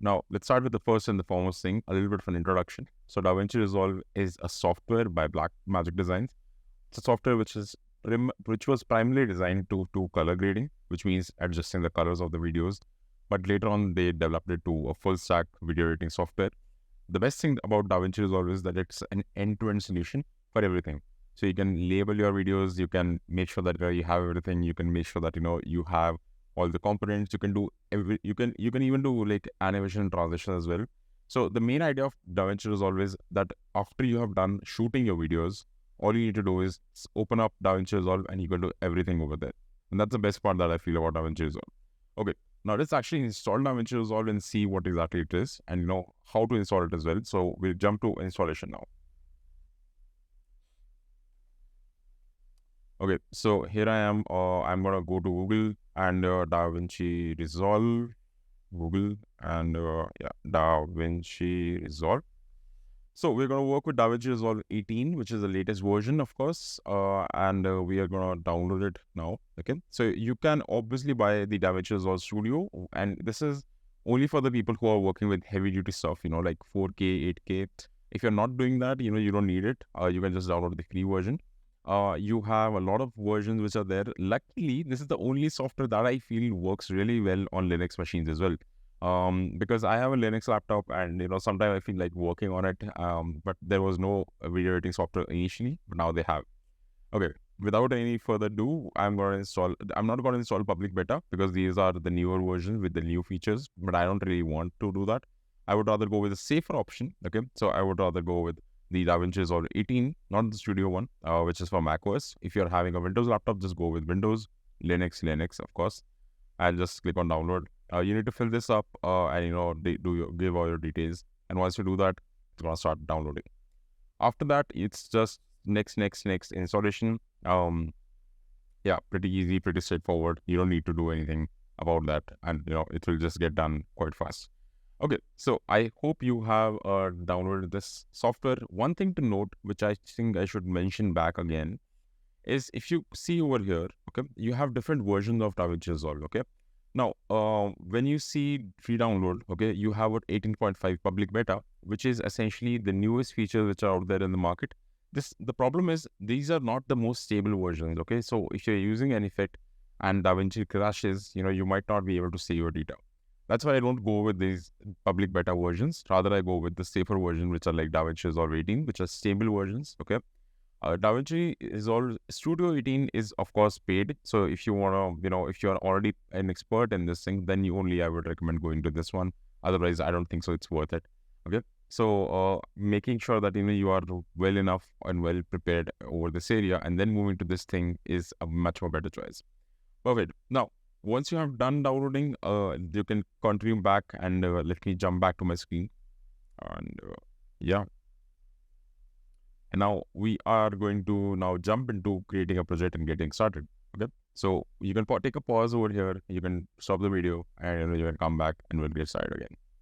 Now, let's start with the first and the foremost thing, a little bit of an introduction. So DaVinci Resolve is a software by Black Magic Designs. It's a software which was primarily designed to do color grading, which means adjusting the colors of the videos. But later on, they developed it to a full stack video editing software. The best thing about DaVinci Resolve is that it's an end-to-end solution for everything. So you can label your videos, you can make sure that you have everything, you can make sure that you have all the components, you can do you can even do like animation and transition as well. So the main idea of DaVinci Resolve is that after you have done shooting your videos, all you need to do is open up DaVinci Resolve and you can do everything over there. And that's the best part that I feel about DaVinci Resolve. Okay, now let's actually install DaVinci Resolve and see what exactly it is and how to install it as well. So we'll jump to installation now. Okay, so here I am. I'm gonna go to Google and DaVinci Resolve, Google, and yeah, DaVinci Resolve. So we're gonna work with DaVinci Resolve 18, which is the latest version, of course, and we are gonna download it now. Okay, so you can obviously buy the DaVinci Resolve Studio, and this is only for the people who are working with heavy-duty stuff, like 4K, 8K. If you're not doing that, you don't need it. You can just download the free version. You have a lot of versions which are there. Luckily, this is the only software that I feel works really well on Linux machines as well. Because I have a Linux laptop and, sometimes I feel like working on it. But there was no video editing software initially, but now they have. Okay, without any further ado, I'm not going to install public beta because these are the newer versions with the new features, but I don't really want to do that. I would rather go with a safer option. Okay, so I would rather go with the DaVinci Resolve 18, not the Studio one, which is for macOS. If you're having a Windows laptop, just go with Windows, Linux, of course, and just click on download. You need to fill this up and give all your details. And once you do that, it's gonna start downloading. After that, it's just next installation. Yeah, pretty easy, pretty straightforward. You don't need to do anything about that, and it will just get done quite fast. Okay, so I hope you have downloaded this software. One thing to note, which I think I should mention back again, is if you see over here, okay, you have different versions of DaVinci Resolve, okay? Now, when you see free download, okay, you have 18.5 public beta, which is essentially the newest features which are out there in the market. The problem is these are not the most stable versions, okay? So if you're using an effect and DaVinci crashes, you might not be able to save your data. That's why I don't go with these public beta versions. Rather, I go with the safer version, which are like DaVinci Resolve 18, which are stable versions, okay? DaVinci Resolve Studio 18 is, of course, paid. So if you want to, if you're already an expert in this thing, then I would recommend going to this one. Otherwise, I don't think so it's worth it, okay? So making sure that, you are well enough and well prepared over this area and then moving to this thing is a much more better choice. Perfect. Now, once you have done downloading, you can continue back and let me jump back to my screen. And yeah. And now we are going to now jump into creating a project and getting started. Okay. So you can take a pause over here. You can stop the video and you can come back and we'll get started again.